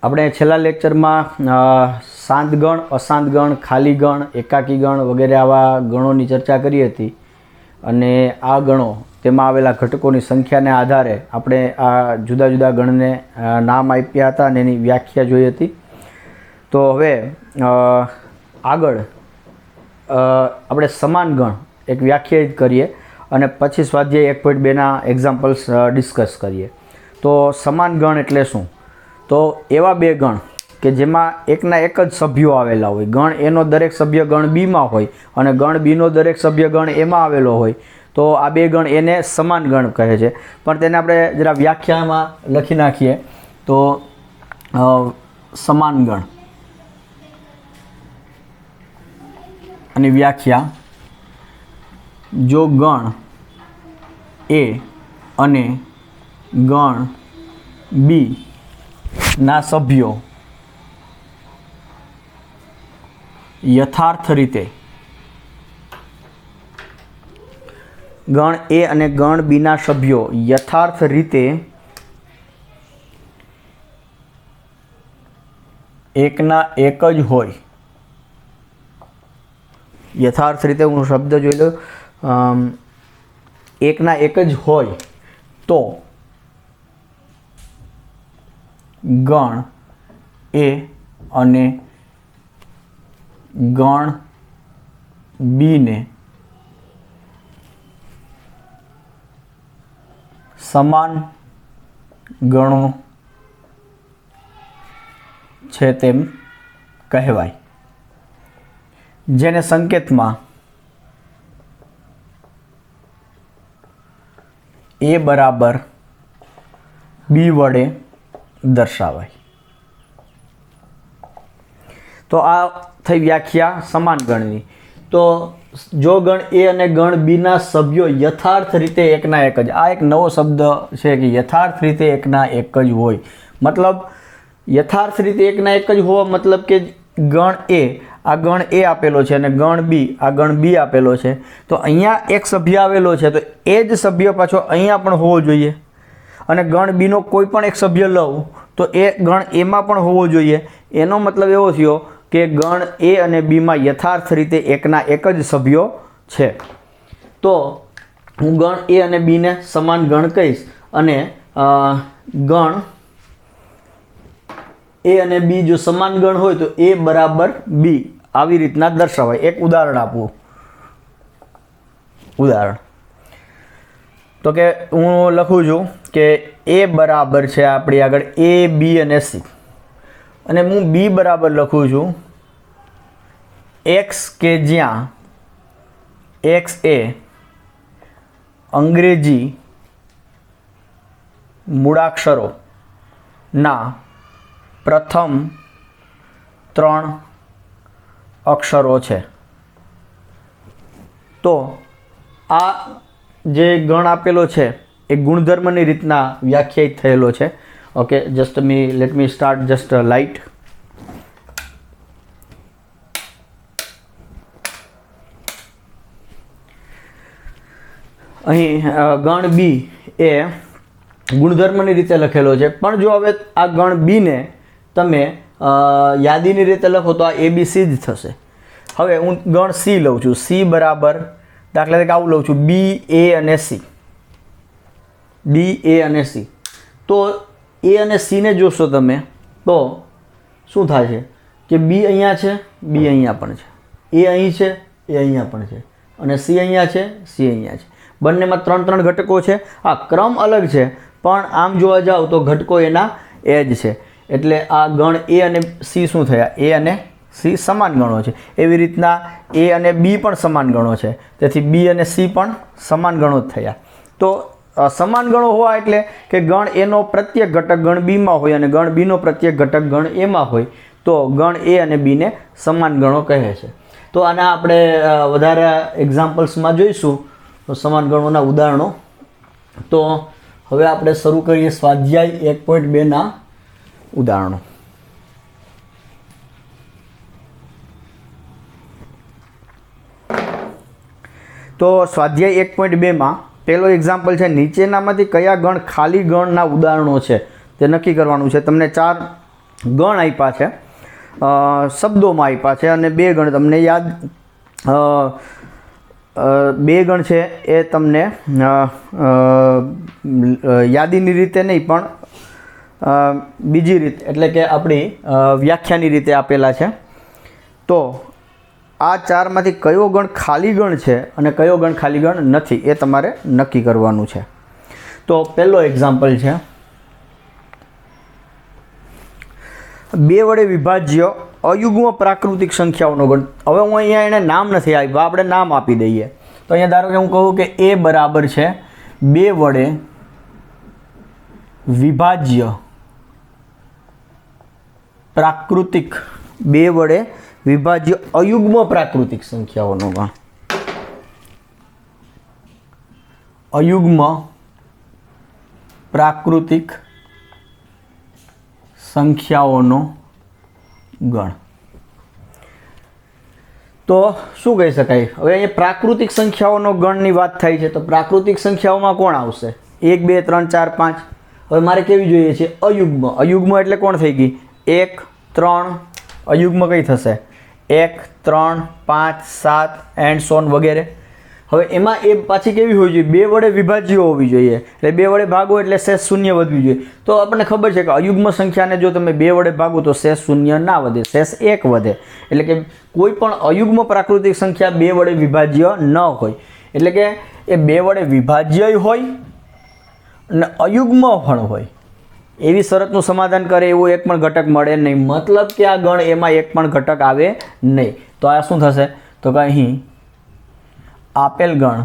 આપણે છેલ્લા લેક્ચરમાં શાંત ગણ, અશાંત ગણ, ખાલી ગણ, એકાકી ગણ વગેરે આવા ગણોની ચર્ચા કરી હતી અને આ ગણો તેમાં આવેલા ઘટકોની સંખ્યાને આધારે આપણે આ જુદા જુદા ગણને નામ આપ્યા હતા અને એની વ્યાખ્યા જોઈ હતી. તો હવે આગળ આપણે સમાન ગણ એક વ્યાખ્યાયિત કરીએ અને પછી સ્વાધ્યાય 1.2ના એક્ઝામ્પલ્સ ડિસ્કસ કરીએ. તો સમાન ગણ એટલે શું? તો એવા બે ગણ કે જેમાં એકના એક જ સભ્યો આવેલા હોય, ગણ એનો દરેક સભ્ય ગણ બીમાં હોય અને ગણ બીનો દરેક સભ્ય ગણ એમાં આવેલો હોય, તો આ બે ગણ એને સમાન ગણ કહે છે. પણ તેને આપણે જરા વ્યાખ્યામાં લખી નાખીએ તો સમાન ગણ અને વ્યાખ્યા: જો ગણ એ અને ગણ બી ના સભ્યો યથાર્થ રીતે ગણ એ અને ગણ બીના સભ્યો યથાર્થ રીતે એકના એક જ હોય, યથાર્થ રીતે હું શબ્દ જોઈ લઉં, એકના એક જ હોય તો ગણ એ અને ગણ બીને સમાન ગણો છે તેમ કહેવાય. જેને સંકેતમાં એ બરાબર બી વડે દર્શાવાય. તો આ થઈ વ્યાખ્યા સમાન ગણની. તો જો ગણ એ અને ગણ બીના સભ્યો યથાર્થ રીતે એકના એક જ, આ એક નવો શબ્દ છે કે યથાર્થ રીતે એકના એક જ હોય. મતલબ યથાર્થ રીતે એકના એક જ હોવા મતલબ કે ગણ એ, આ ગણ એ આપેલો છે અને ગણ બી, આ ગણ બી આપેલો છે. તો અહીંયા એક સભ્ય આવેલો છે તો એ જ સભ્ય પાછો અહીંયા પણ હોવો જોઈએ અને ગણ બીનો કોઈ પણ એક સભ્ય લઉં તો એ ગણ એમાં પણ હોવો જોઈએ. એનો મતલબ એવો થયો કે ગણ એ અને બીમાં યથાર્થ રીતે એકના એક જ સભ્યો છે. તો હું ગણ એ અને બીને સમાન ગણ કહીશ અને ગણ એ અને બી જો સમાન ગણ હોય તો એ બરાબર બી આવી રીતના દર્શાવાય. એક ઉદાહરણ આપવું. ઉદાહરણ તો કે હું લખું છું કે એ બરાબર છે આપણી આગળ એ બી અને સી અને હું બી બરાબર લખું છું એક્સ કે જ્યાં એક્સ એ અંગ્રેજી મૂળાક્ષરોના પ્રથમ 3 અક્ષરો છે. તો આ જે ગણ આપેલો છે એ ગુણધર્મની રીતના વ્યાખ્યાયિત થયેલો છે. Okay, let me start just light. અહીં ગણ બી એ ગુણધર્મની રીતે લખેલો છે, પણ જો હવે આ ગણ બીને તમે યાદીની રીતે લખો તો આ ABC જ થશે. હવે હું ગણ સી લઉં છું. સી બરાબર દાખલા તરીકે આવું લઉં છું બી એ અને સી, ડી એ અને સી. તો એ અને સીને જોશો તમે તો શું થાય છે કે બી અહીંયા છે, બી અહીંયા પણ છે, એ અહીં છે, એ અહીંયા પણ છે અને સી અહીંયા છે, સી અહીંયા છે. બંનેમાં 3 ઘટકો છે. આ ક્રમ અલગ છે પણ આમ જોવા જાવ તો ઘટકો એના એ જ છે. એટલે આ ગણ એ અને સી શું થયા? એ અને સી સમાન ગણો છે. એવી રીતના એ અને બી પણ સમાન ગણો છે. તેથી બી અને સી પણ સમાન ગણો જ થયા. તો સમાન ગણો હોવા એટલે કે ગણ એનો પ્રત્યેક ઘટક ગણ બીમાં હોય અને ગણ બીનો પ્રત્યેક ઘટક ગણ એમાં હોય તો ગણ એ અને બીને સમાન ગણો કહે છે. તો આના આપણે વધારે એક્ઝામ્પલ્સમાં જોઈશું સમાન ગણોના ઉદાહરણો. તો હવે આપણે શરૂ કરીએ સ્વાધ્યાય 1.2ના ઉદાહરણો. તો સ્વાધ્યાય 1.2માં પહેલો એક્ઝામ્પલ છે, નીચેનામાંથી કયા ગણ ખાલી ગણના ઉદાહરણો છે તે નક્કી કરવાનું છે. તમને 4 ગણ આપ્યા છે, શબ્દોમાં આપ્યા છે, અને બે ગણ તમને યાદ, બે ગણ છે એ તમને યાદીની રીતે નહીં પણ બીજી રીતે એટલે કે આપણી વ્યાખ્યાની રીતે આપેલા છે. તો આ ચારમાંથી કયો ગણ ખાલી ગણ છે અને કયો ગણ ખાલી ગણ નથી એ તમારે નક્કી કરવાનું છે. તો પહેલો એક્ઝામ્પલ છે, 2 વડે વિભાજ્ય અયુગ્મ પ્રાકૃતિક સંખ્યાઓનો ગણ. હવે હું અહીંયા એને નામ નથી આપ્યા, આપણે નામ આપી દઈએ. તો અહીંયા ધારો કે હું કહું કે એ બરાબર છે 2 વડે વિભાજ્ય પ્રાકૃતિક, 2 વડે વિભાજ્ય અયુગ્મ પ્રાકૃતિક સંખ્યાઓનો ગણ. અયુગ્મ પ્રાકૃતિક સંખ્યાઓનો ગણ. તો શું કહી શકાય? હવે અહીંયા પ્રાકૃતિક સંખ્યાઓનો ગણની વાત થાય છે, તો પ્રાકૃતિક સંખ્યાઓમાં કોણ આવશે? 1 2 3 4 5. હવે મારે કેવી જોઈએ છે? અયુગ્મ. અયુગ્મ એટલે કોણ થઈ ગઈ? 1 3. અયુગ્મ કઈ થશે? 1 3 5 7 એન્ડ સોન વગેરે. હવે એમાં એ પાછી કેવી હોવી જોઈએ? 2 વડે વિભાજ્ય હોવી જોઈએ. એટલે 2 વડે ભાગો એટલે શેષ શૂન્ય વધવી જોઈએ. તો આપણને ખબર છે કે અયુગ્મ સંખ્યાને જો તમે 2 વડે ભાગો તો શેષ શૂન્ય ના વધે, શેષ 1 વધે. એટલે કે કોઈ પણ અયુગ્મ પ્રાકૃતિક સંખ્યા 2 વડે વિભાજ્ય ન હોય. એટલે કે એ 2 વડે વિભાજ્ય હોય અને અયુગ્મ પણ હોય એવી શરતનું સમાધાન કરે એવું એક પણ ઘટક મળે નહીં. મતલબ કે આ ગણ એમાં એક પણ ઘટક આવે નહીં. તો આ શું થશે? તો કે અહીં આપેલ ગણ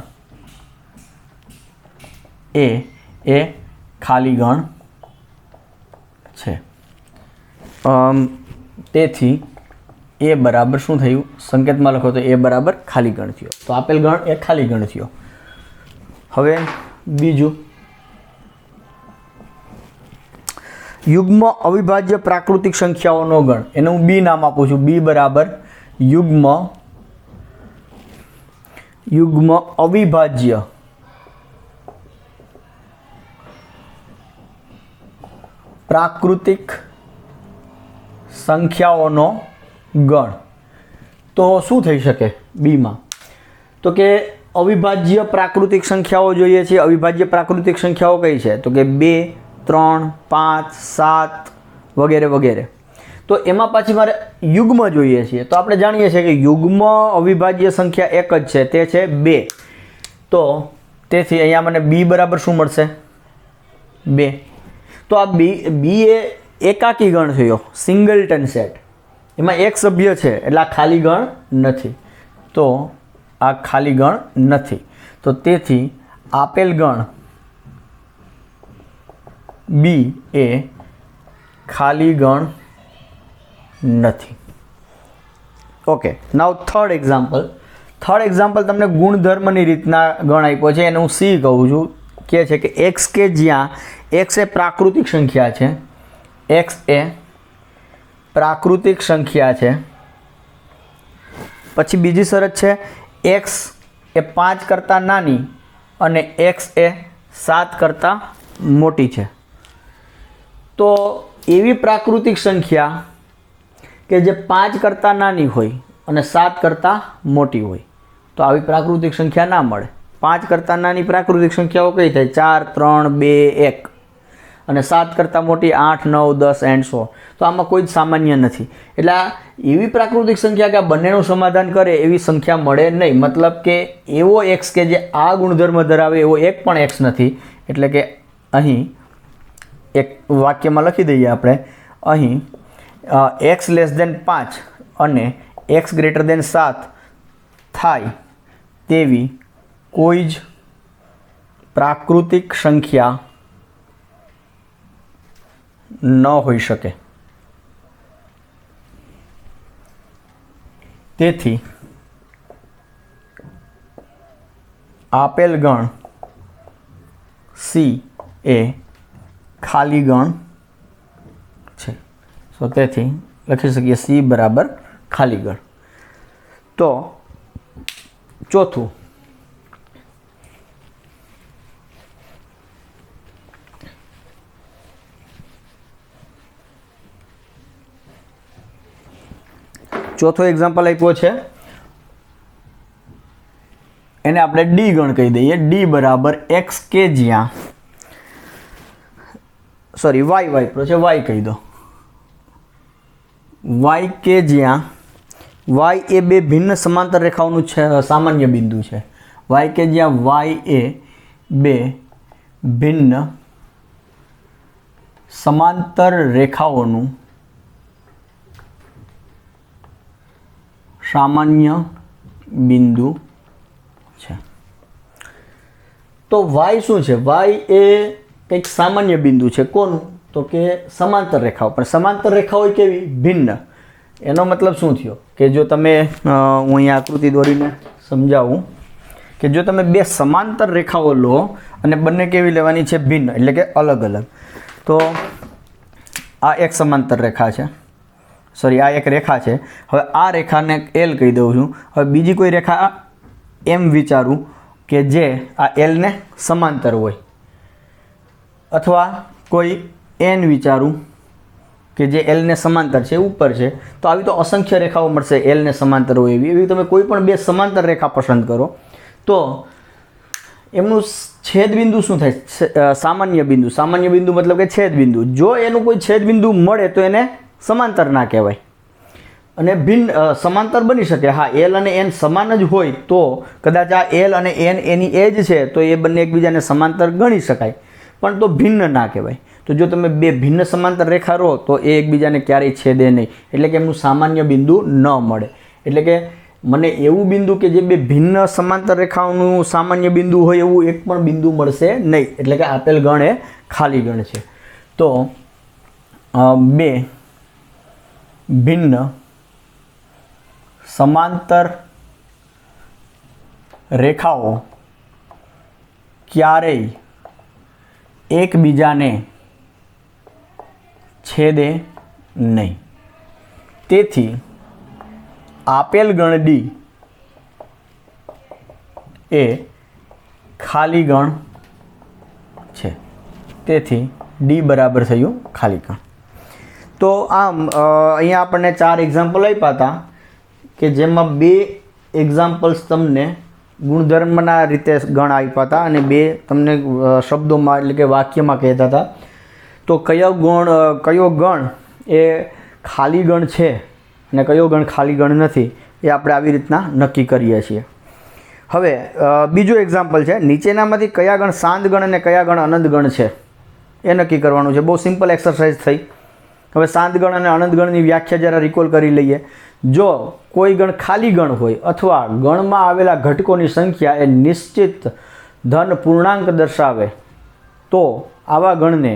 એ ખાલી ગણ છે. તેથી એ બરાબર શું થયું? સંકેતમાં લખો તો એ બરાબર ખાલી ગણ થયો. તો આપેલ ગણ એ ખાલી ગણ થયો. હવે બીજું, યુગ્મ અવિભાજ્ય પ્રાકૃતિક સંખ્યાઓનો ગણ. એને હું બી નામ આપું છું. બી બરાબર યુગ્મ અવિભાજ્ય પ્રાકૃતિક સંખ્યાઓનો ગણ. તો શું થઈ શકે બીમાં? તો કે અવિભાજ્ય પ્રાકૃતિક સંખ્યાઓ જોઈએ છે. અવિભાજ્ય પ્રાકૃતિક સંખ્યાઓ કઈ છે? તો કે 2 3 5 7 વગેરે વગેરે. તો એમાં પાછી મારે યુગ્મ જોઈએ છે. તો આપણે જાણીએ છીએ કે યુગ્મ અવિભાજ્ય સંખ્યા એક જ છે, તે છે 2. તો તેથી અહીંયા મને બી બરાબર શું મળશે? 2. તો આ બી એ એકાકી ગણ થયો, સિંગલટન સેટ. એમાં એક સભ્ય છે એટલે આ ખાલી ગણ નથી. તો આ ખાલી ગણ નથી. તો તેથી આપેલ ગણ બી એ ખાલી ગણ નથી. ઓકે, નાઉ થર્ડ એક્ઝામ્પલ. થર્ડ એક્ઝામ્પલ તમને ગુણધર્મની રીતના ગણ આપ્યો છે, એને હું સી કહું છું. કે છે કે એક્સ કે જ્યાં એક્સ એ પ્રાકૃતિક સંખ્યા છે, એક્સ એ પ્રાકૃતિક સંખ્યા છે. પછી બીજી શરત છે એક્સ એ 5 કરતાં નાની અને એક્સ એ 7 કરતાં મોટી છે. તો એવી પ્રાકૃતિક સંખ્યા કે જે 5 કરતાં નાની હોય અને 7 કરતાં મોટી હોય, તો આવી પ્રાકૃતિક સંખ્યા ના મળે. 5 કરતાં નાની પ્રાકૃતિક સંખ્યાઓ કઈ થાય? 4 3 2 1. અને 7 કરતાં મોટી 8 9 10 એન્ડ સો. તો આમાં કોઈ જ સામાન્ય નથી. એટલે એવી પ્રાકૃતિક સંખ્યા કે આ બંનેનું સમાધાન કરે એવી સંખ્યા મળે નહીં. મતલબ કે એવો એક્સ કે જે આ ગુણધર્મ ધરાવે એવો એક પણ એક્સ નથી. એટલે કે અહીં એક વાક્યમાં લખી દઈએ આપણે, અહીં એક્સ લેસ દેન 5 અને એક્સ ગ્રેટર દેન 7 થાય તેવી કોઈ જ પ્રાકૃતિક સંખ્યા ન હોઈ શકે. તેથી આપેલ ગણ સી એ ખાલી ગણ છે. તો તેથી લખી શકીએ સી બરાબર ખાલી ગણ. તો ચોથું, ચોથો એક્ઝામ્પલ આપ્યો છે, એને આપણે ડી ગણ કહી દઈએ. ડી બરાબર એક્સ કે જ્યાં સોરી વાય વાપરો છે, વાય કહી દો. વાય કે જ્યાં વાય એ બે ભિન્ન સમાંતર રેખાઓનું છે સામાન્ય બિંદુ છે. વાય કે જ્યાં વાય એ બે ભિન્ન સમાંતર રેખાઓનું સામાન્ય બિંદુ છે. તો વાય શું છે? વાય એ કંઈક સામાન્ય બિંદુ છે. કોનું? તો કે સમાંતર રેખાઓ. પણ સમાંતર રેખાઓ કેવી? ભિન્ન. એનો મતલબ શું થયો કે જો તમે હું અહીંયા આકૃતિ દોરીને સમજાવું કે જો તમે બે સમાંતર રેખાઓ લો અને બંને કેવી લેવાની છે? ભિન્ન, એટલે કે અલગ અલગ. તો આ એક સમાંતર રેખા છે, સોરી આ એક રેખા છે. હવે આ રેખાને એલ કહી દઉં છું. હવે બીજી કોઈ રેખા એમ વિચારું કે જે આ એલને સમાંતર હોય, અથવા કોઈ એન વિચારું કે જે એલને સમાંતર છે, ઉપર છે. તો આવી તો અસંખ્ય રેખાઓ મળશે એલને સમાંતર હોય એવી તમે કોઈ પણ બે સમાંતર રેખા પસંદ કરો તો એમનું છેદબિંદુ શું થાય? સામાન્ય બિંદુ. સામાન્ય બિંદુ મતલબ કે છેદબિંદુ. જો એનું કોઈ છેદબિંદુ મળે તો એને સમાંતર ના કહેવાય, અને ભિન્ન સમાંતર બની શકે. હા, એલ અને એન સમાન જ હોય તો કદાચ આ એલ અને એન એની એજ છે તો એ બંને એકબીજાને સમાંતર ગણી શકાય, પણ તો ભિન્ન ના કહેવાય. તો જો તમે બે ભિન્ન સમાંતર રેખા રહો તો એ એકબીજાને ક્યારેય છેદે નહીં, એટલે કે એમનું સામાન્ય બિંદુ ન મળે. એટલે કે મને એવું બિંદુ કે જે બે ભિન્ન સમાંતર રેખાઓનું સામાન્ય બિંદુ હોય એવું એક પણ બિંદુ મળશે નહીં. એટલે કે આપેલ ગણ એ ખાલી ગણ છે. તો બે ભિન્ન સમાંતર રેખાઓ ક્યારેય એકબીજાને છેદે નહીં. તેથી આપેલ ગણ ડી એ ખાલી ગણ છે. તેથી ડી બરાબર થયું ખાલી ગણ. તો આમ અહીંયા આપણને 4 એક્ઝામ્પલ આપ્યા હતા કે જેમાં 2 એક્ઝામ્પલ્સ તમને ગુણધર્મના રીતે ગણ આપ્યા હતા અને 2 તમને શબ્દોમાં એટલે કે વાક્યમાં કહેતા હતા. તો કયો ગણ એ ખાલી ગણ છે અને કયો ગણ ખાલી ગણ નથી એ આપણે આવી રીતના નક્કી કરીએ છીએ. હવે બીજું એક્ઝામ્પલ છે, નીચેનામાંથી કયા ગણ શાંત ગણ અને કયા ગણ અનંત ગણ છે એ નક્કી કરવાનું છે. બહુ સિમ્પલ એક્સરસાઇઝ થઈ. હવે શાંત ગણ અને અનંત ગણની વ્યાખ્યા જરા રિકોલ કરી લઈએ. જો કોઈ ગણ ખાલી ગણ હોય અથવા ગણમાં આવેલા ઘટકોની સંખ્યા એ નિશ્ચિત ધન પૂર્ણાંક દર્શાવે તો આવા ગણને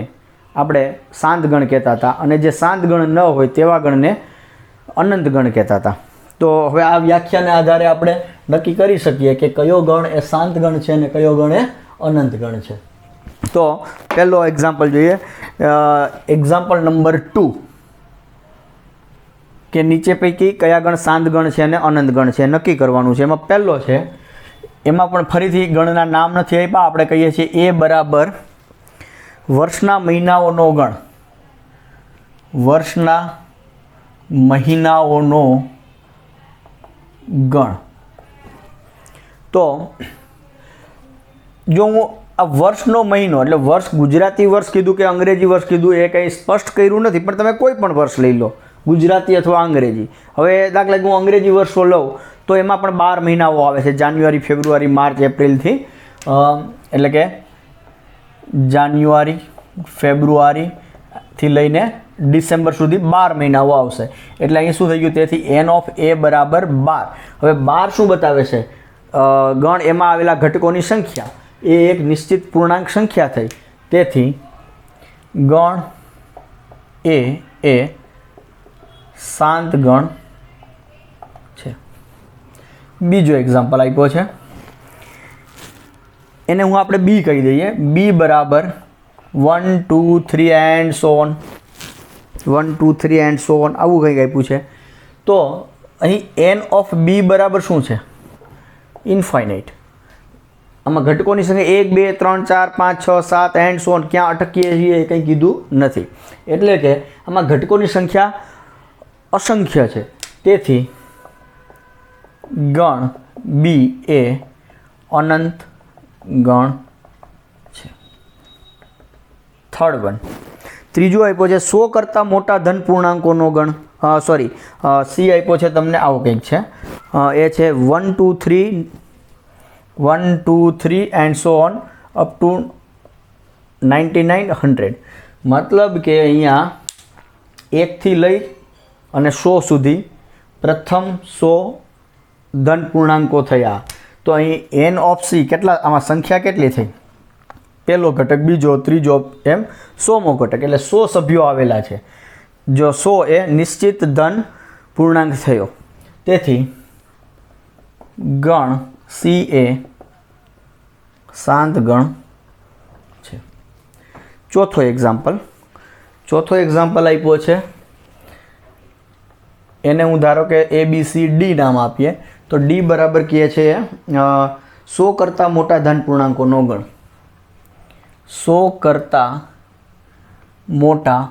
આપણે શાંત ગણ કહેતા હતા, અને જે શાંત ગણ ન હોય તેવા ગણને અનંત ગણ કહેતા હતા. તો હવે આ વ્યાખ્યાને આધારે આપણે નક્કી કરી શકીએ કે કયો ગણ એ શાંત ગણ છે અને કયો ગણ એ અનંત ગણ છે. તો પહેલો એક્ઝામ્પલ જોઈએ, એક્ઝામ્પલ નંબર 2 કે નીચે પૈકી કયા ગણ શાંત ગણ છે અને અનંત ગણ છે નક્કી કરવાનું છે. એમાં પહેલો છે, એમાં પણ ફરીથી ગણના નામ નથી આપ્યા. આપણે કહીએ છીએ એ બરાબર વર્ષના મહિનાઓનો ગણ. વર્ષના મહિનાઓનો ગણ. તો જો હું આ વર્ષનો મહિનો એટલે વર્ષ ગુજરાતી વર્ષ કીધું કે અંગ્રેજી વર્ષ કીધું એ કંઈ સ્પષ્ટ કર્યું નથી, પણ તમે કોઈ પણ વર્ષ લઈ લો, ગુજરાતી અથવા અંગ્રેજી. હવે દાખલા કે હું અંગ્રેજી વર્ષો લઉં તો એમાં પણ 12 મહિનાઓ આવે છે, જાન્યુઆરી, ફેબ્રુઆરી, માર્ચ, એપ્રિલથી, એટલે કે જાન્યુઆરી, ફેબ્રુઆરીથી લઈને ડિસેમ્બર સુધી 12 મહિનાઓ આવશે. એટલે અહીં શું થઈ ગયું? તેથી એન ઓફ એ બરાબર 12. હવે 12 શું બતાવે છે? ગણ એમાં આવેલા ઘટકોની સંખ્યા એ એક નિશ્ચિત પૂર્ણાંક સંખ્યા થઈ. તેથી ગણ એ શાંત ગણ છે. બીજો એક્ઝામ્પલ આપ્યો છે, એને હું આપણે બી કહી દઈએ. બી બરાબર 1 2 3 and so on, 1 2 3 and so on આવું કંઈક આપ્યું છે. તો અહીં એન ઓફ બી બરાબર શું છે? ઇન્ફાઇનાઇટ. આમાં ઘટકોની સંખ્યા 1 2 3 4 5 6 7 એન્ડ સો ઓન ક્યાં અટકીએ છીએ એ કંઈ કીધું નથી. એટલે કે આમાં ઘટકોની સંખ્યા અસંખ્ય છે. તેથી ગણ બી એ અનંત ગણ છે. થર્ડ વન, ત્રીજું આપ્યો છે 100 કરતાં મોટા ધન પૂર્ણાંકોનો ગણ. સી આપ્યો છે તમને, આવો કંઈક છે. એ છે 1 2 3 and so on up to 99 100. મતલબ કે અહીંયા 1 થી લઈ અને 100 સુધી પ્રથમ 100 ધન પૂર્ણાંકો થયા. તો અહીં એન ઓફ સી કેટલા, આમાં સંખ્યા કેટલી થઈ? પહેલો ઘટક, બીજો, ત્રીજો, એમ 100મો ઘટક, એટલે 100 સભ્યો આવેલા છે. જો 100 એ નિશ્ચિત ધન પૂર્ણાંક થયો, તેથી ગણ સી એ શાંત ગણ છે. ચોથો એક્ઝામ્પલ આપ્યો છે, એને હું ધારો કે ABCD નામ આપીએ તો ડી બરાબર કહે છે 100 કરતાં મોટા ધન પૂર્ણાંકોનો ગણ. 100 કરતાં મોટા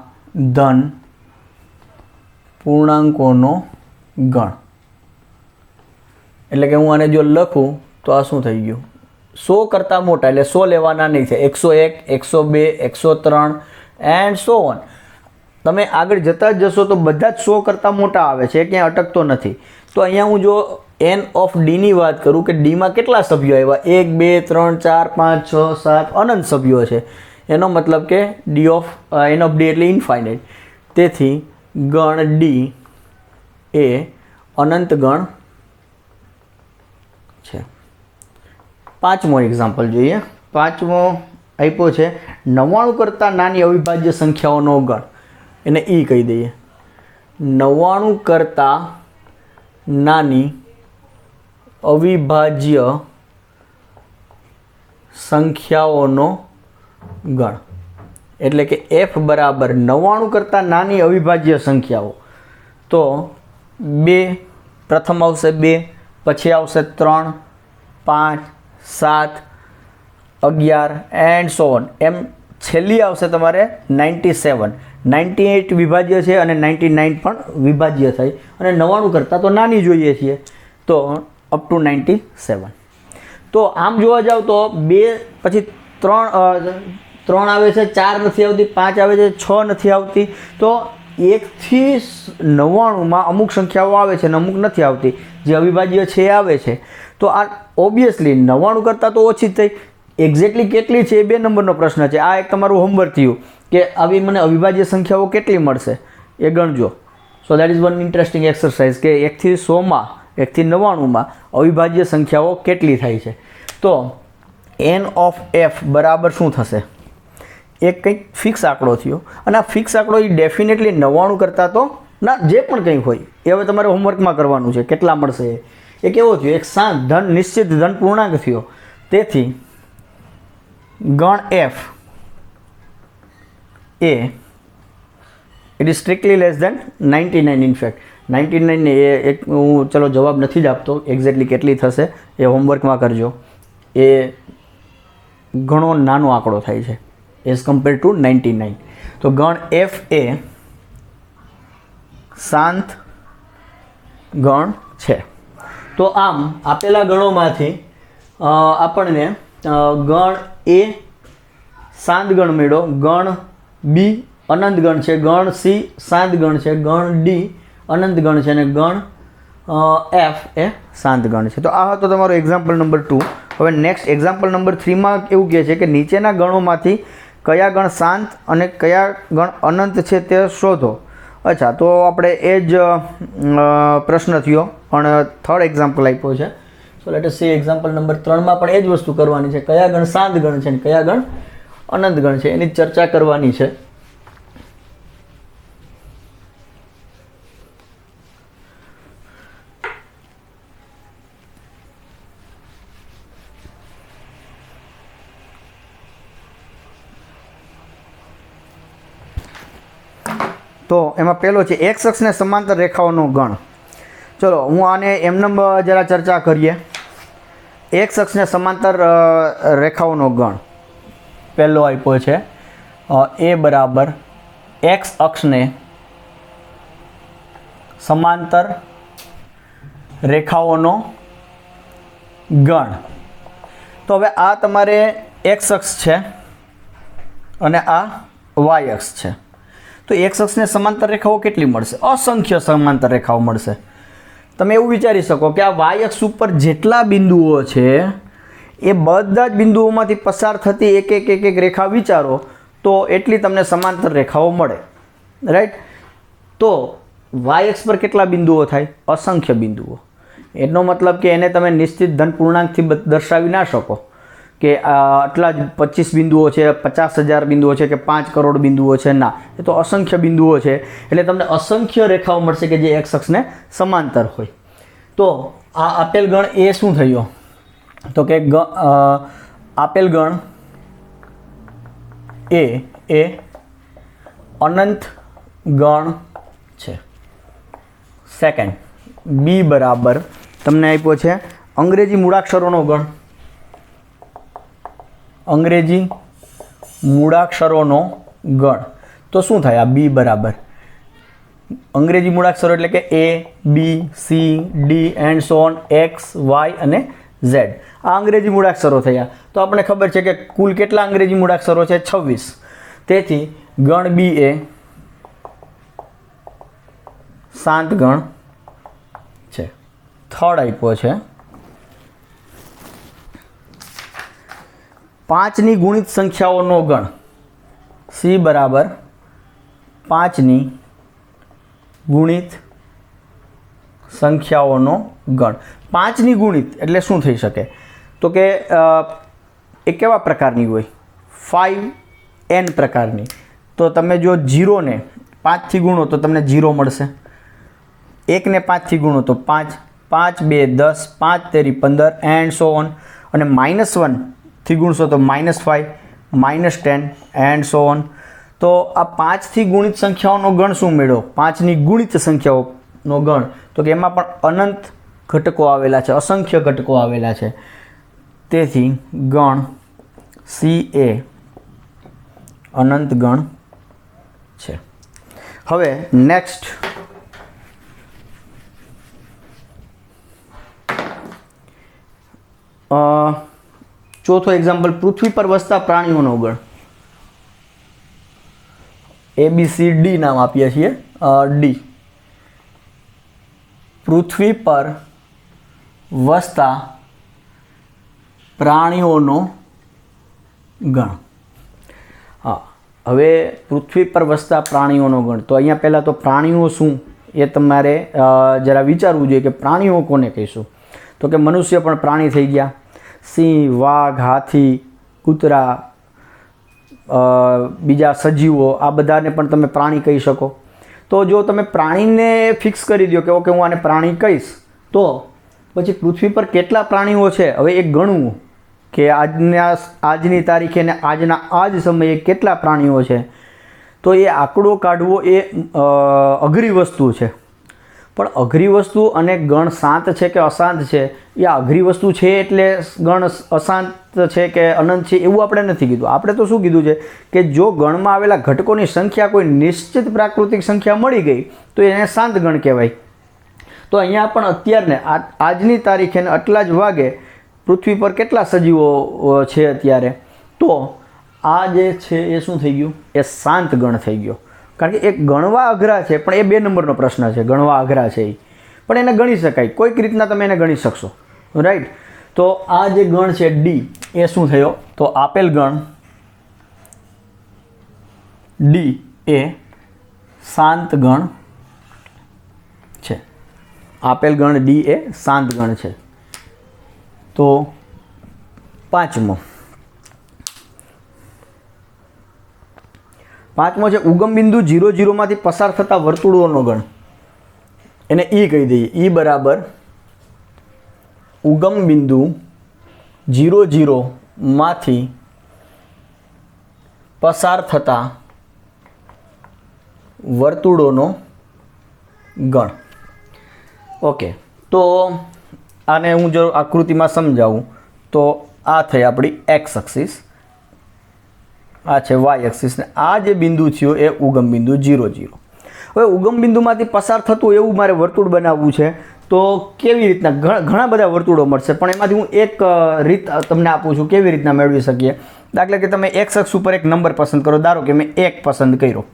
ધન પૂર્ણાંકોનો ગણ. એટલે કે હું આને જો લખું તો આ શું થઈ ગયું? 100 કરતાં મોટા, એટલે 100 લેવાના નહીં છે. 101, 102, 103 એન્ડ સો ઓન. તમે આગળ જતા જ જશો તો બધા જ 100 કરતાં મોટા આવે છે, ક્યાંય અટકતો નથી. તો અહીંયા હું જો એન ઓફ ડીની વાત કરું કે ડીમાં કેટલા સભ્યો આવ્યા? 1 2 3 4 5 6 7 અનંત સભ્યો છે. એનો મતલબ કે ડી ઓફ ડી એટલે ઇન્ફાઇનાઇટ. તેથી ગણ ડી એ અનંત ગણ છે. પાંચમો એક્ઝામ્પલ જોઈએ. પાંચમો આપ્યો છે 99 કરતાં નાની અવિભાજ્ય સંખ્યાઓનો ગણ. એને ઈ કહી દઈએ. 99 કરતાં નાની અવિભાજ્ય સંખ્યાઓનો ગણ. એટલે કે એફ બરાબર 99 કરતાં નાની અવિભાજ્ય સંખ્યાઓ. તો 2 પ્રથમ આવશે, 2 પછી આવશે 3 5 7 11 એન્ડ સો ઓન. એમ છેલ્લી આવશે તમારે 97. 98 વિભાજ્ય છે અને 99 પણ વિભાજ્ય થઈ, અને 99 કરતાં તો નાની જોઈએ છીએ, તો અપ ટુ 97. તો આમ જોવા જાવ તો 2 પછી 3 આવે છે, 4 નથી આવતી, 5 આવે છે, 6 નથી આવતી. તો 1 થી 99માં અમુક સંખ્યાઓ આવે છે અને અમુક નથી આવતી. જે અવિભાજ્ય છે એ આવે છે. તો આ ઓબ્વિયસલી 99 કરતાં તો ઓછી જ થઈ. એક્ઝેક્ટલી કેટલી છે એ 2 નંબરનો પ્રશ્ન છે. આ એક તમારું હોમવર્ક થયું કે આવી મને અવિભાજ્ય સંખ્યાઓ કેટલી મળશે એ ગણજો. So that is one interesting exercise કે 1 થી 100માં, 1 થી 99માં અવિભાજ્ય સંખ્યાઓ કેટલી થાય છે. તો એન ઓફ એફ બરાબર શું થશે? એક કંઈક ફિક્સ આંકડો થયો, અને આ ફિક્સ આંકડો એ ડેફિનેટલી 99 કરતાં તો ના, જે પણ કંઈ હોય એ હવે તમારે હોમવર્કમાં કરવાનું છે. કેટલા મળશે એ કેવો થયો? એક શાંત ધન, નિશ્ચિત ધન પૂર્ણાંક થયો. તેથી ગણ f a it is strictly less than 99. In fact 99 એ એક હું ચલો જવાબ નથી જ આપતો, એક્ઝેક્ટલી કેટલી થશે એ હોમવર્કમાં કરજો. એ ઘણો નાનો આંકડો થાય છે એઝ કમ્પેર ટુ 99. તો ગણ એફ એ શાંત ગણ છે. તો આમ આપેલા ગણોમાંથી આપણને ગણ એ શાંત ગણ મળ્યો, ગણ બી અનંત ગણ છે, ગણ સી શાંત ગણ છે, ગણ ડી અનંત ગણ છે, અને ગણ એફ એ શાંત ગણ છે. તો આ હતો તમારો એક્ઝામ્પલ નંબર 2. હવે નેક્સ્ટ એક્ઝામ્પલ નંબર 3માં એવું કહે છે કે નીચેના ગણોમાંથી કયા ગણ શાંત અને કયા ગણ અનંત છે તે શોધો. અચ્છા, તો આપણે એ જ પ્રશ્ન થયો, પણ થર્ડ એક્ઝામ્પલ આપ્યો છે. So let us see example number 3માં પણ એ જ વસ્તુ કરવાની છે. કયા ગણ શાંત ગણ છે અને કયા ગણ અનંત ગણ છે એની ચર્ચા કરવાની છે. તો એમાં પહેલો છે એક્સ અક્ષને સમાંતર રેખાઓનો ગણ. ચલો હું આને એમને જરા ચર્ચા કરીએ. એક્સ અક્ષને સમાંતર રેખાઓનો ગણ પહેલો આપ્યો છે એ બરાબર એક્સ અક્ષને સમાંતર રેખાઓનો ગણ. તો હવે આ તમારે એક્સ અક્ષ છે અને આ વાય અક્ષ છે. તો એક્સ અક્ષને સમાંતર રેખાઓ કેટલી મળશે? અસંખ્ય સમાંતર રેખાઓ મળશે. તમે એવું વિચારી શકો કે આ વાય અક્ષ ઉપર જેટલા બિંદુઓ છે એ બધા જ બિંદુઓમાંથી પસાર થતી એક એક એક એક રેખા વિચારો તો એટલી તમને સમાંતર રેખાઓ મળે. રાઈટ. તો વાય અક્ષ પર કેટલા બિંદુઓ થાય? અસંખ્ય બિંદુઓ. એનો મતલબ કે એને તમે નિશ્ચિત ધન પૂર્ણાંકથી દર્શાવી ના શકો કે આટલા જ 25 બિંદુઓ છે, 50,000 બિંદુઓ છે કે 5 કરોડ બિંદુઓ છે. ના, એ તો અસંખ્ય બિંદુઓ છે. એટલે તમને અસંખ્ય રેખાઓ મળશે કે જે એક્સ અક્ષને સમાંતર હોય. તો આ આપેલ ગણ એ શું થયો? તો કે આપેલ ગણ એ અનંત ગણ છે. સેકન્ડ, બી બરાબર તમને આપ્યો છે અંગ્રેજી મૂળાક્ષરોનો ગણ. અંગ્રેજી મૂળાક્ષરોનો ગણ. તો શું થાય? આ બી બરાબર અંગ્રેજી મૂળાક્ષરો એટલે કે A, B, C, D and so on, X, Y અને ઝેડ. આ અંગ્રેજી મૂળાક્ષરો થયા. તો આપણને ખબર છે કે કુલ કેટલા અંગ્રેજી મૂળાક્ષરો છે? 26. તેથી ગણ બી એ શાંત ગણ છે. થર્ડ આપ્યો છે 5ની ગુણિત સંખ્યાઓનો ગણ. સી બરાબર 5ની ગુણિત સંખ્યાઓનો ગણ. 5ની ગુણિત એટલે શું થઈ શકે? તો કે એ કેવા પ્રકારની હોય? 5n પ્રકારની. તો તમે જો 0ને 5થી ગુણો તો તમને 0 મળશે. 1ને 5થી ગુણો તો 5, 5 2 10, 5 તેરી 15 એન્ડ સો ઓન. અને -1થી ગુણશો તો -5, -10 એન્ડ સો ઓન. તો આ 5થી ગુણિત સંખ્યાઓનો ગણ શું મેળવો? 5ની ગુણિત સંખ્યાઓનો ગણ. તો કે એમાં પણ અનંત ઘટકો આવેલા છે, અસંખ્ય ઘટકો આવેલા છે. તેથી ગણ સી એ અનંત ગણ છે. હવે નેક્સ્ટ ચોથો એક્ઝામ્પલ, પૃથ્વી પર વસતા પ્રાણીઓનો ગણ. ABCD નામ આપીએ છીએ. ડી, પૃથ્વી પર વસતા પ્રાણીઓનો ગણ. હા, હવે પૃથ્વી પર વસતા પ્રાણીઓનો ગણ. તો અહીંયા પહેલાં તો પ્રાણીઓ શું એ તમારે જરા વિચારવું જોઈએ કે પ્રાણીઓ કોને કહીશું. તો કે મનુષ્ય પણ પ્રાણી થઈ ગયા. સિંહ, વાઘ, હાથી, કૂતરા, બીજા સજીવો, આ બધાને પણ તમે પ્રાણી કહી શકો. તો જો તમે પ્રાણીને ફિક્સ કરી દો કે ઓકે હું આને પ્રાણી કહીશ, તો પછી પૃથ્વી પર કેટલા પ્રાણીઓ છે હવે એ ગણવું કે આજની તારીખે ને આજના આ જ સમયે કેટલા પ્રાણીઓ છે. તો એ આંકડો કાઢવો એ અઘરી વસ્તુ છે. પણ અઘરી વસ્તુ અને ગણ શાંત છે કે અશાંત છે, એ અઘરી વસ્તુ છે એટલે ગણ અશાંત છે કે અનંત છે એવું આપણે નથી કીધું. આપણે તો શું કીધું છે કે જો ગણમાં આવેલા ઘટકોની સંખ્યા કોઈ નિશ્ચિત પ્રાકૃતિક સંખ્યા મળી ગઈ તો એને શાંત ગણ કહેવાય. તો અહીંયા પણ અત્યારને આજની તારીખે આટલા જ વાગે પૃથ્વી પર કેટલા સજીવો છે અત્યારે, તો આ જે છે એ શું થઈ ગયું? એ શાંત ગણ થઈ ગયો. કારણ કે એ ગણવા અઘરા છે, પણ એ 2 નંબરનો પ્રશ્ન છે. ગણવા અઘરા છે એ, પણ એને ગણી શકાય. કોઈક રીતના તમે એને ગણી શકશો. રાઈટ. તો આ જે ગણ છે ડી એ શું થયો? તો આપેલ ગણ ડી એ શાંત ગણ છે. આપેલ ગણ ડી એ શાંત ગણ છે. તો પાંચમો છે ઉગમ બિંદુ 0 0 માંથી પસાર થતા વર્તુળોનો ગણ. એને ઈ કહી દઈએ. ઈ બરાબર ઉગમ બિંદુ 0 0 માંથી પસાર થતા વર્તુળોનો ગણ. ઓકે, તો આને હું જો આકૃતિમાં સમજાવું તો આ થઈ આપણી એક્સ એક્સિસ, આ છે વાય એક્સિસ, ને આ જે બિંદુ થયો એ ઉગમ બિંદુ 0 0. હવે ઉગમ બિંદુમાંથી પસાર થતું એવું મારે વર્તુળ બનાવવું છે. તો તો કેવી રીતના ઘણા બધા વર્તુળો મળશે, પણ એમાંથી હું એક રીત તમને આપું છું કેવી રીતના મેળવી શકીએ. દાખલા કે તમે એક્સ અક્ષ ઉપર એક નંબર પસંદ કરો, ધારો કે મેં 1 પસંદ કર્યો.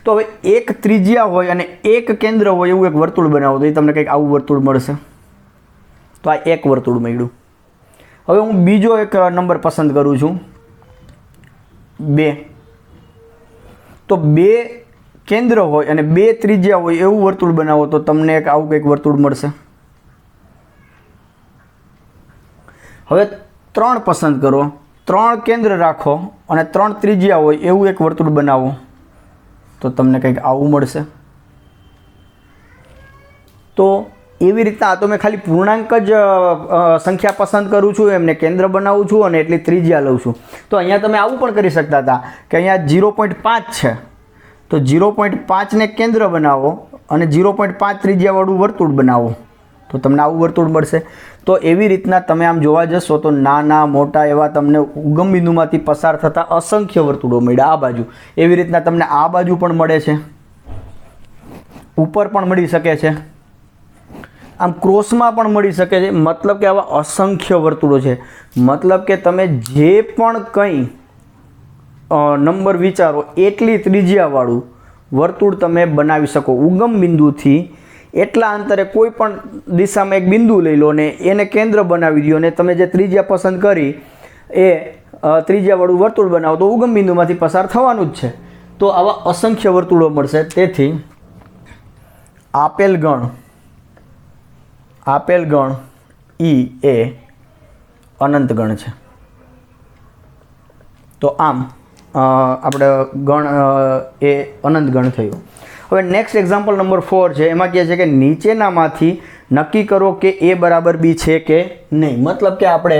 તો હવે એક ત્રિજ્યા હોય અને એક કેન્દ્ર હોય એવું એક વર્તુળ બનાવો, તો એ તમને કંઈક આવું વર્તુળ મળશે. તો આ એક વર્તુળ મળ્યું. હવે હું બીજો એક નંબર પસંદ કરું છું 2. તો 2 કેન્દ્ર હોય અને 2 ત્રિજ્યા હોય એવું વર્તુળ બનાવો, તો તમને એક આવું કંઈક વર્તુળ મળશે. હવે 3 પસંદ કરો, 3 કેન્દ્ર રાખો અને 3 ત્રિજ્યા હોય એવું એક વર્તુળ બનાવો, તો તમને કંઈક આવું મળશે. તો એવી રીતના આ તો મેં ખાલી પૂર્ણાંક જ સંખ્યા પસંદ કરું છું, એમને કેન્દ્ર બનાવું છું અને એટલી ત્રિજ્યા લઉં છું. તો અહીંયા તમે આવું પણ કરી શકતા હતા કે અહીંયા 0.5 છે, તો 0.5ને કેન્દ્ર બનાવો અને 0.5 ત્રિજ્યાવાળું વર્તુળ બનાવો, તો તમને આવું વર્તુળ મળશે. તો એવી રીતના તમે આમ જોવા જશો તો નાના મોટા એવા તમને ઉગમ બિંદુમાંથી પસાર થતા અસંખ્ય વર્તુળો મળ્યા આ બાજુ. એવી રીતના તમને આ બાજુ પણ મળે છે, ઉપર પણ મળી શકે છે, આમ ક્રોસમાં પણ મળી શકે છે. મતલબ કે આવા અસંખ્ય વર્તુળો છે. મતલબ કે તમે જે પણ કંઈ નંબર વિચારો એટલી ત્રિજ્યાવાળું વર્તુળ તમે બનાવી શકો. ઉગમ બિંદુથી એટલા અંતરે કોઈ પણ દિશામાં એક બિંદુ લઈ લો ને એને કેન્દ્ર બનાવી દો અને તમે જે ત્રિજ્યા પસંદ કરી એ ત્રિજ્યાવાળું વર્તુળ બનાવો, તો ઉગમ બિંદુમાંથી પસાર થવાનું જ છે. તો આવા અસંખ્ય વર્તુળો મળશે. તેથી આપેલ ગણ ઈ એ અનંત ગણ છે. તો આમ આપણે ગણ એ અનંત ગણ થયું. હવે નેક્સ્ટ એક્ઝામ્પલ નંબર 4 છે. એમાં કહે છે કે નીચેનામાંથી નક્કી કરો કે એ બરાબર બી છે કે નહીં. મતલબ કે આપણે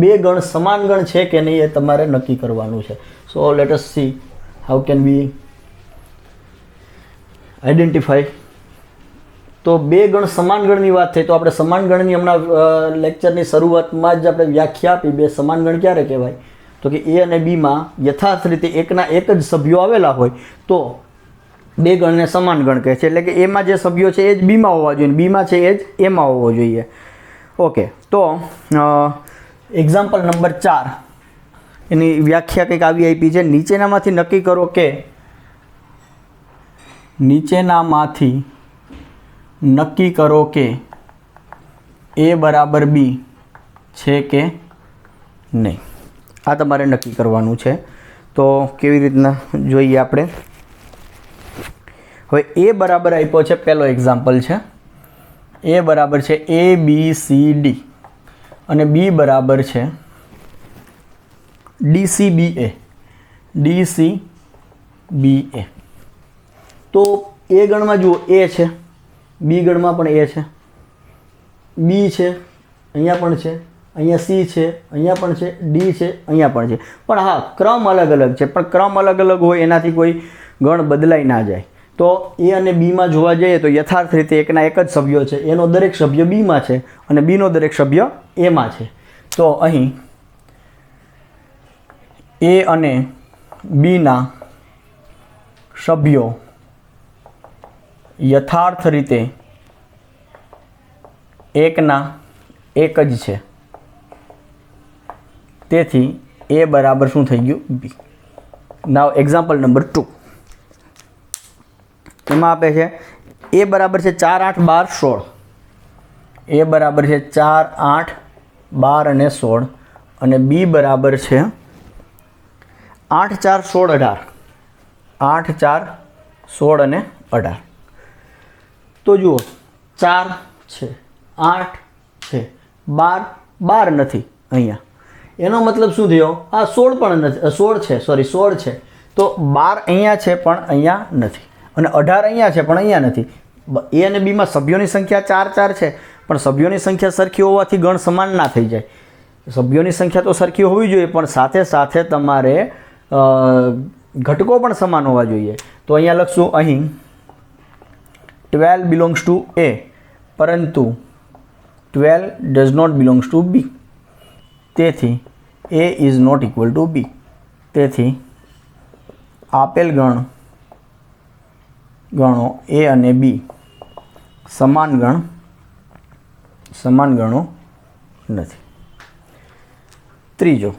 2 ગણ સમાન ગણ છે કે નહીં એ તમારે નક્કી કરવાનું છે. So let us C how can we identify. તો 2 ગણ સમાન ગણની વાત થઈ, તો આપણે સમાન ગણની હમણાં લેક્ચરની શરૂઆતમાં જ આપણે વ્યાખ્યા આપી. 2 સમાન ગણ ક્યારે કહેવાય? તો કે એ અને બીમાં યથાર્થ રીતે એકના એક જ સભ્યો આવેલા હોય તો 2 ગણને સમાન ગણ કહે છે. એટલે કે એમાં જે સભ્યો છે એ જ બીમાં હોવા જોઈએ, બીમાં છે એ જ એમાં હોવો જોઈએ. ઓકે, તો એક્ઝામ્પલ નંબર 4 એની વ્યાખ્યા કંઈક આવી આપી છે. નીચેનામાંથી નક્કી કરો કે એ બરાબર બી છે કે નહીં. આ તમારે નક્કી કરવાનું છે. તો કેવી રીતના જોઈએ આપણે. હવે એ બરાબર આપ્યો છે, પહેલો એક્ઝામ્પલ છે. એ બરાબર છે ABCD અને બી બરાબર છે DCBA. તો એ ગણમાં જુઓ એ છે, બી ગણમાં પણ એ છે, બી છે, અહીંયા પણ છે, અહીંયા સી છે, અહીંયા પણ છે, ડી છે, અહીંયા પણ છે. પણ હા, ક્રમ અલગ અલગ છે. પણ ક્રમ અલગ અલગ હોય એનાથી કોઈ ગણ બદલાઈ ના જાય. તો એ અને બીમાં જોવા જઈએ તો યથાર્થ રીતે એકના એક જ સભ્યો છે. એનો દરેક સભ્ય બીમાં છે અને બીનો દરેક સભ્ય એમાં છે. તો અહીં એ અને બીના સભ્યો યથાર્થ રીતે એકના એક જ છે. તેથી એ બરાબર શું થઈ ગયું? બી. નાવ એક્ઝામ્પલ નંબર 2. એમાં આપે છે એ બરાબર છે 4, 8, 12, 16. એ બરાબર છે 4, 8, 12 અને 16 અને બી બરાબર છે 8, 4, 16, 18. 8, 4, 16 અને 18. તો જુઓ 4 છે, 8 છે, 12 નથી અહીંયા. એનો મતલબ શું થયો? આ 16 પણ નથી, 16 છે, સોરી 16 છે. તો 12 અહીંયા છે પણ અહીંયા નથી અને 18 અહીંયા છે પણ અહીંયા નથી. એ અને બીમાં સભ્યોની સંખ્યા 4, 4 છે, પણ સભ્યોની સંખ્યા સરખી હોવાથી ગણ સમાન ના થઈ જાય. સભ્યોની સંખ્યા તો સરખી હોવી જોઈએ, પણ સાથે સાથે તમારે ઘટકો પણ સમાન હોવા જોઈએ. તો અહીંયા લખશું અહીં 12 belongs to A, પરંતુ 12 does not belongs to B. તેથી A is not equal to B. તેથી આપેલ ગણો A અને B સમાન ગણો નથી. ત્રીજો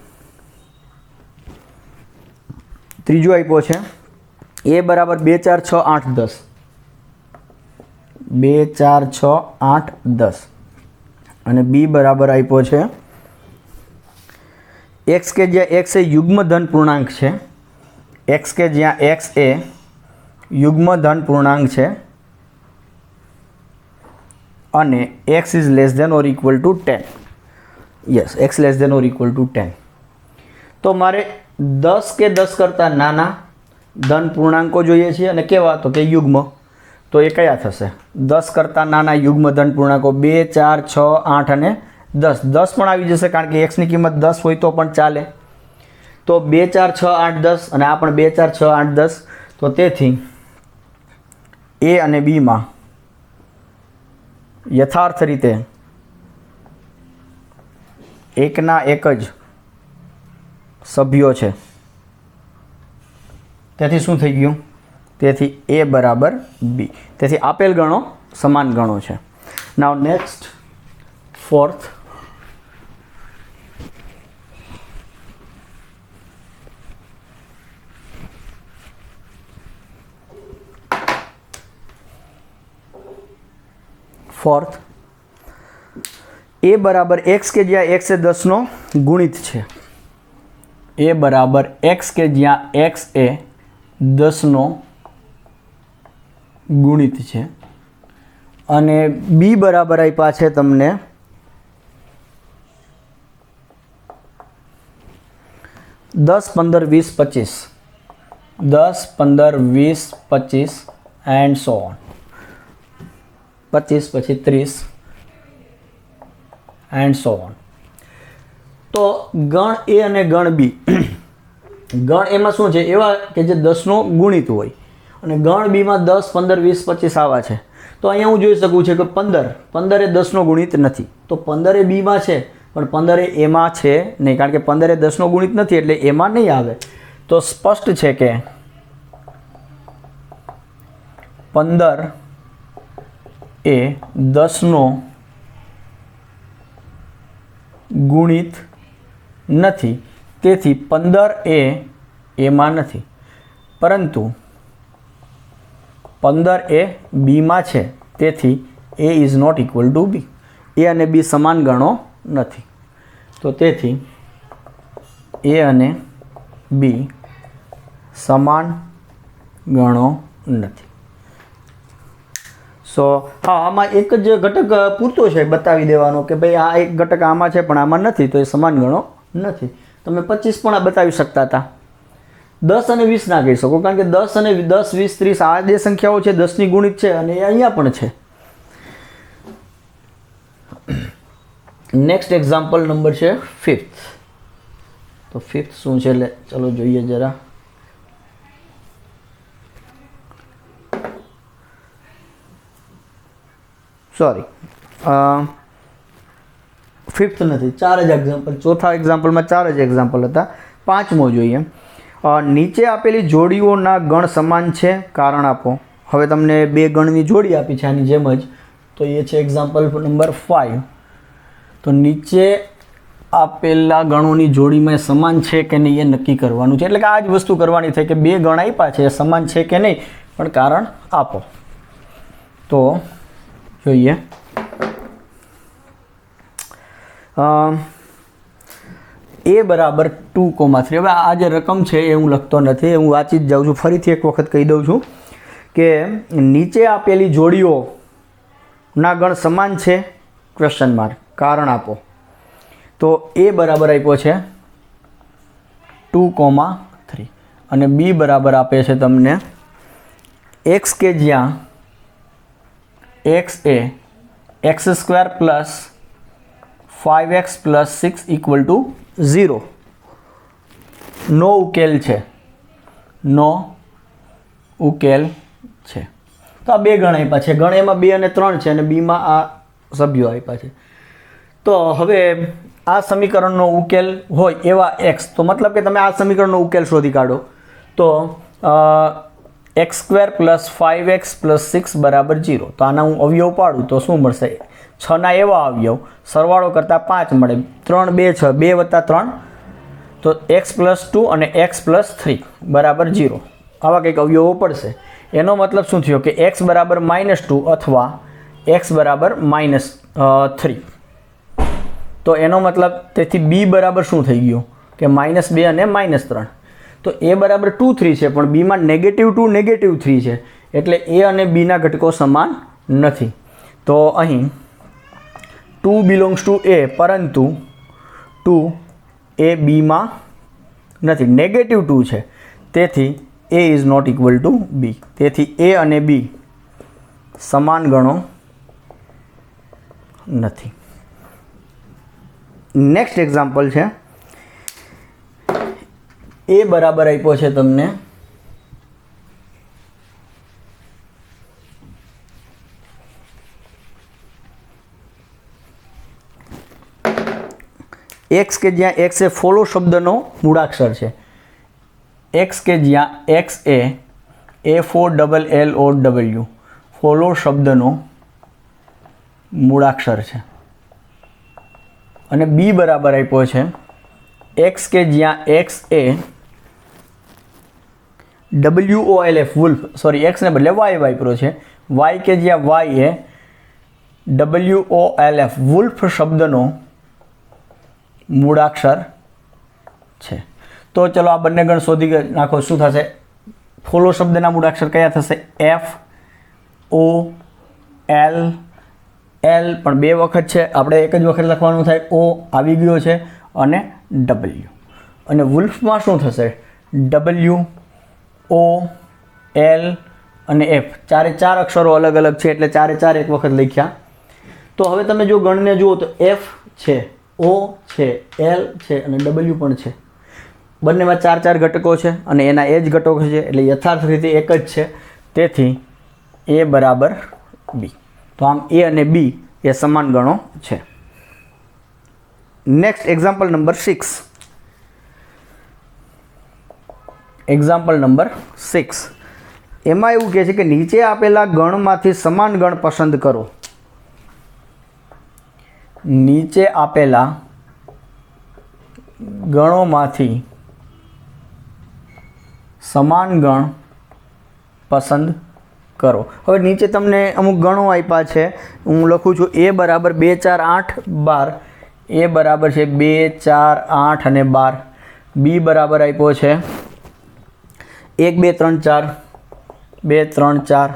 આપ્યો છે એ બરાબર 2 4 6 8 10. 2 4 6 8 10 અને બી બરાબર આપ્યો છે એક્સ કે જ્યાં એક્સ એ યુગ્મ ધન પૂર્ણાંક છે. એક્સ કે જ્યાં એક્સ એ યુગ્મ ધન પૂર્ણાંક છે અને x is less than or equal to 10. Yes, x less than or equal to 10. તો મારે 10 કે 10 કરતાં નાના ધન પૂર્ણાંકો જોઈએ છે અને કેવા? તો કે યુગ્મ. તો એ કયા થશે? 10 કરતાં નાના યુગ્મ ધન પૂર્ણાંકો 2 4 6 8 અને 10. 10 પણ આવી જશે કારણ કે એક્સની કિંમત 10 હોય તો પણ ચાલે. તો 2 4 6 8 10 અને આ પણ 2 4 6 8 10. તો તેથી એ અને બીમાં યથાર્થ રીતે એકના એક જ સભ્યો છે. તેથી શું થઈ ગયું? તેથી એ બરાબર બી. તેથી આપેલ ગણો સમાન ગણો છે. નાઉ નેક્સ્ટ, ફોર્થ. એ બરાબર એક્સ કે જ્યાં એક્સ એ 10નો ગુણિત છે. એ બરાબર એક્સ કે જ્યાં એક્સ એ 10નો ગુણિત છે અને બી બરાબર આપ્યા છે તમને 10 15 20 25. 10 15 20 25 એન્ડ સો ઓન. 25 પછી 30 એન્ડ સો ઓન. તો ગણ એ અને ગણ બી, ગણ એમાં શું છે? એવા કે જે 10નો ગુણિત હોય અને ગણ બીમાં 10 15 20 25 આવા છે. તો અહીંયા હું જોઈ શકું છું કે 15 એ 10નો ગુણિત નથી. તો 15 એ બીમાં છે પણ 15 એ એમાં છે નહીં, કારણ કે 15 એ 10નો ગુણિત નથી એટલે એમાં નહીં આવે. તો સ્પષ્ટ છે કે 15 એ 10નો ગુણિત નથી. તેથી 15 એ એમાં નથી, પરંતુ 15 એ બીમાં છે. તેથી એ ઇઝ નોટ ઇક્વલ ટુ બી. એ અને બી સમાન ગણો નથી. તો તેથી એ અને બી સમાન ગણો નથી. સો હા, આમાં એક જ ઘટક પૂરતો છે બતાવી દેવાનો કે ભાઈ આ એક ઘટક આમાં છે પણ આમાં નથી, તો એ સમાન ગણો નથી. તમે 25 પણ આ બતાવી શકતા હતા. 10 અને 20 ના કહી શકો, કારણ કે 10 અને 10 20 30 આ બે સંખ્યાઓ છે, 10ની ગુણિત છે અને એ અહીંયા પણ છે. નેક્સ્ટ એક્ઝામ્પલ નંબર છે 5th. તો 5th શું છે? ચલો જોઈએ જરા. સોરી, 5th નથી, 4 જ એક્ઝામ્પલ. ચોથા એક્ઝામ્પલમાં 4 જ એક્ઝામ્પલ હતા. 5મો જોઈએ. નીચે આપેલી જોડીઓના ગણ સમાન છે, કારણ આપો. હવે તમને બે ગણની જોડી આપી છે આની જેમ જ. તો એ છે એક્ઝામ્પલ નંબર 5. તો નીચે આપેલા ગણોની જોડીમાં સમાન છે કે નહીં એ નક્કી કરવાનું છે. એટલે કે આ જ વસ્તુ કરવાની થાય કે બે ગણ આપ્યા છે, સમાન છે કે નહીં, પણ કારણ આપો. તો જોઈએ. એ બરાબર 2,3. હવે આ જે રકમ છે એ હું લખતો નથી, હું વાંચી જ જાઉં છું. ફરીથી એક વખત કહી દઉં છું કે નીચે આપેલી જોડીઓના ગણ સમાન છે, ક્વેશ્ચન માર્ક, કારણ આપો. તો એ બરાબર આપ્યો છે 2,3 અને બી બરાબર આપે છે તમને એક્સ કે જ્યાં x A x² plus 5x plus 6 equal to 0 નો ઉકેલ છે. નો ઉકેલ છે. તો આ બે ગણ આપ્યા છે. ગણ એમાં 2 અને 3 છે અને બીમાં આ સભ્યો આપ્યા છે. તો હવે આ સમીકરણનો ઉકેલ હોય એવા x, તો મતલબ કે તમે આ સમીકરણનો ઉકેલ શોધી કાઢો. તો x square plus 5x plus 6 બરાબર 0. તો આના હું અવયવ પાડું તો શું મળશે? 6ના એવા અવયવ સરવાળો કરતાં 5 મળે. 3 2 6 2 વત્તા 3 તો x પ્લસ 2 અને x પ્લસ 3 બરાબર 0. આવા કંઈક અવયવો પડશે. એનો મતલબ શું થયો કે x બરાબર -2 અથવા x બરાબર -3. તો એનો મતલબ તેથી b બરાબર શું થઈ ગયું કે -2 અને -3. તો a બરાબર 2 3 છે પણ b માં -2 -3 છે એટલે a અને b ના ઘટકો સમાન નથી. તો અહીં 2 બિલોંગ્સ ટુ a પરંતુ 2 એ b માં નથી, -2 છે. તેથી a is not equal to b. તેથી a અને b સમાન ગણો નથી. નેક્સ્ટ એક્ઝામ્પલ છે a બરાબર આપ્યો છે તમને x કે જ્યાં x એ ફોલો શબ્દનો મૂળાક્ષર છે. x કે જ્યાં x એ FOLLOW ફોલો શબ્દનો મૂળાક્ષર છે. અને b બરાબર આપ્યો છે x કે જ્યાં x એ WOLF વુલ્ફ, સોરી x ને બદલે y વાપર્યો છે. y કે જ્યાં y એ WOLF વુલ્ફ શબ્દનો મૂળાક્ષર છે. તો ચલો આ બંને ગણ શોધી નાખો. શું થશે? ફોલો શબ્દના મૂળાક્ષર કયા થશે? F O L L પણ 2 વખત છે, આપણે એક જ વખત લખવાનું થાય. O આવી ગયો છે અને W. અને વુલ્ફમાં શું થશે? W O L અને F. 4 અક્ષરો અલગ અલગ છે એટલે 4 એક વખત લખ્યા. તો હવે તમે જો ગણને જુઓ તો F છે, O છે, L છે અને W પણ છે. બંનેમાં 4 ઘટકો છે અને એના એ જ ઘટકો છે એટલે યથાર્થ રીતે એક જ છે. તેથી A બરાબર B. તો આમ A અને B એ સમાન ગણો છે. Next example number 6. Example number 6 એમાં એવું કહે છે કે નીચે આપેલા ગણમાંથી સમાન ગણ પસંદ કરો. નીચે આપેલા ગણોમાંથી સમાન ગણ પસંદ કરો. હવે નીચે તમને અમુક ગણો આપ્યા છે, હું લખું છું. a બરાબર 2 4 8 12. a બરાબર છે 2 4 8 અને 12. b બરાબર આપ્યો છે 1 2 3 4 2 3 4.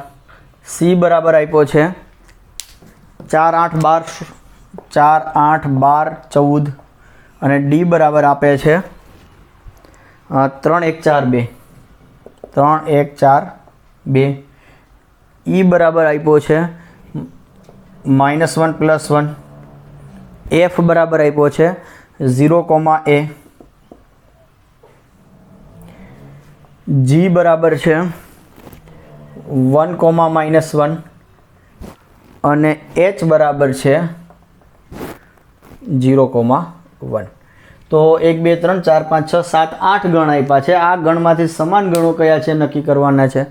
c બરાબર આપ્યો છે 4 8 12 4 8 12 14 અને d બરાબર આપે છે 3 1 4 2 3 1 4 2. e બરાબર આપ્યો છે -1 + 1. f બરાબર આપ્યો છે 0, a. g બરાબર છે 1, -1 અને h બરાબર છે 0, 1. તો 1 2 3 4 5 6 7 8 ગણ આપ્યા છે. આ ગણમાંથી સમાન ગણો કયા છે નક્કી કરવાના છે.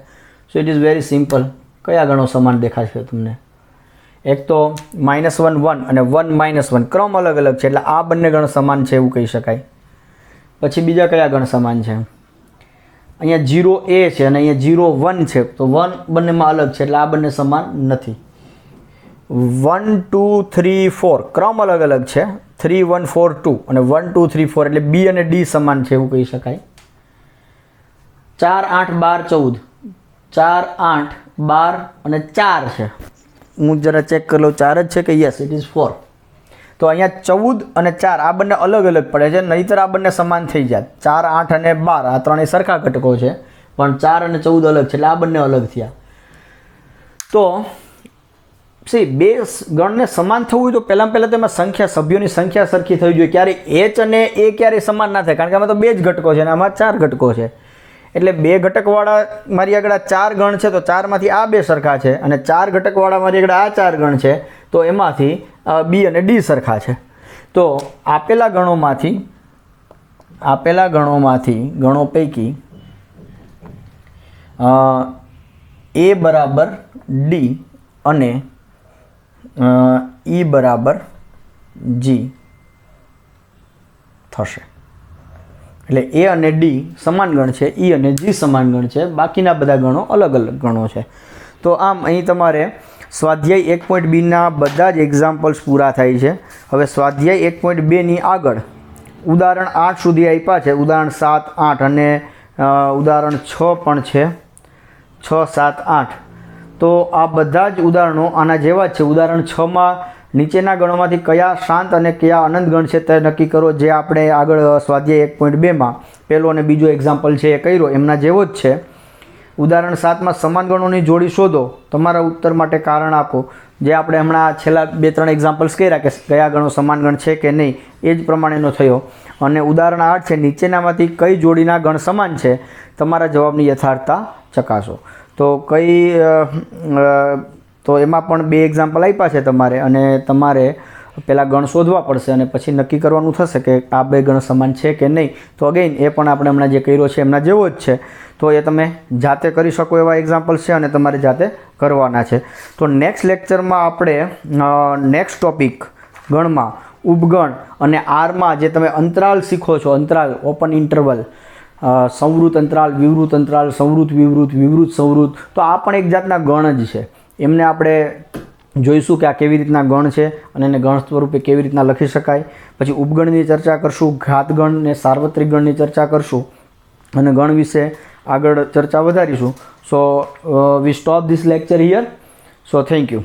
So it is very simple. કયા ગણો સમાન દેખાશે તમને? એક તો -1 1 અને 1 -1 ક્રમ અલગ અલગ છે એટલે આ બંને ગણ સમાન છે એવું કહી શકાય. પછી બીજા કયા ગણ સમાન છે? અહીંયા 0a છે અને અહીંયા 0 1 છે તો 1 બંનેમાં અલગ છે એટલે આ બંને સમાન નથી. 1 2 3 4 ક્રમ અલગ અલગ છે. 3 1 4 2 અને 1 2 3 4 એટલે b અને d સમાન છે એવું કહી શકાય. 4 8 12 14 4 8 12 અને 4 છે. હું જરા ચેક કરી લઉં 4 જ છે કે યસ ઇટ ઇઝ 4. તો અહીંયા 14 અને 4 આ બંને અલગ અલગ પડે છે, નહીંતર આ બંને સમાન થઈ જાય. 4 8 અને 12 આ ત્રણેય સરખા ઘટકો છે પણ 4 અને 14 અલગ છે એટલે આ બંને અલગ થયા. તો બે ગણને સમાન થવું હોય તો પહેલાં તેમાં સભ્યોની સંખ્યા સરખી થવી જોઈએ. ક્યારે h અને a ક્યારેય સમાન ના થાય કારણ કે આમાં તો 2 જ ઘટકો છે અને આમાં 4 ઘટકો છે. એટલે 2 ઘટકવાળા મારી આગળ 4 ગણ છે તો 4 માંથી આ 2 સરખા છે અને 4 ઘટકવાળા મારી આગળ આ 4 ગણ છે તો એમાંથી b અને d સરખા છે. તો આપેલા ગણો પૈકી એ બરાબર ડી અને ઈ બરાબર જી થશે. એટલે એ અને ડી સમાન ગણ છે, ઈ અને જી સમાન ગણ છે, બાકીના બધા ગણો અલગ અલગ ગણો છે. તો આમ અહીં તમારે સ્વાધ્યાય 1.2ના બધા જ એક્ઝામ્પલ્સ પૂરા થાય છે. હવે સ્વાધ્યાય 1.2ની આગળ ઉદાહરણ 8 સુધી આપ્યા છે. ઉદાહરણ 7, 8 અને ઉદાહરણ 6 પણ છે, 6, 7, 8. તો આ બધા જ ઉદાહરણો આના જેવા જ છે. ઉદાહરણ 6માં નીચેના ગણોમાંથી કયા શાંત અને કયા અનંત ગણ છે તે નક્કી કરો, જે આપણે આગળ સ્વાધ્યાય 1.2માં પહેલો અને બીજો એક્ઝામ્પલ છે એ કર્યો એમના જેવો જ છે. ઉદાહરણ 7માં સમાન ગણોની જોડી શોધો, તમારા ઉત્તર માટે કારણ આપો, જે આપણે હમણાં છેલ્લા 2-3 એક્ઝામ્પલ્સ કર્યા કે કયા ગણો સમાન ગણ છે કે નહીં, એ જ પ્રમાણેનો થયો. અને ઉદાહરણ 8 છે નીચેનામાંથી કઈ જોડીના ગણ સમાન છે, તમારા જવાબની યથાર્થતા ચકાસો. તો એમાં પણ 2 એક્ઝામ્પલ આપ્યા છે તમારે, અને તમારે પહેલાં ગણ શોધવા પડશે અને પછી નક્કી કરવાનું થશે કે આ 2 ગણ સમાન છે કે નહીં. તો અગેઇન એ પણ આપણે હમણાં જે કર્યો છે એમના જેવો જ છે. તો એ તમે જાતે કરી શકો એવા એક્ઝામ્પલ્સ છે અને તમારે જાતે કરવાના છે. તો નેક્સ્ટ લેક્ચરમાં આપણે નેક્સ્ટ ટોપિક ગણમાં ઉપગણ અને આરમાં જે તમે અંતરાલ શીખો છો, અંતરાલ, ઓપન ઇન્ટરવલ, સંવૃત અંતરાલ, વિવૃત અંતરાલ, સંવૃત વિવૃત, વિવૃત સંવૃત, તો આ પણ એક જાતના ગણ જ છે. એમને આપણે જોઈશું કે આ કેવી રીતના ગણ છે અને એને ગણ સ્વરૂપે કેવી રીતના લખી શકાય. પછી ઉપગણની ચર્ચા કરશું, ઘાતગણ ને સાર્વત્રિક ગણની ચર્ચા કરશું અને ગણ વિશે આગળ ચર્ચા વધારીશું. So we stop this lecture here. So thank you.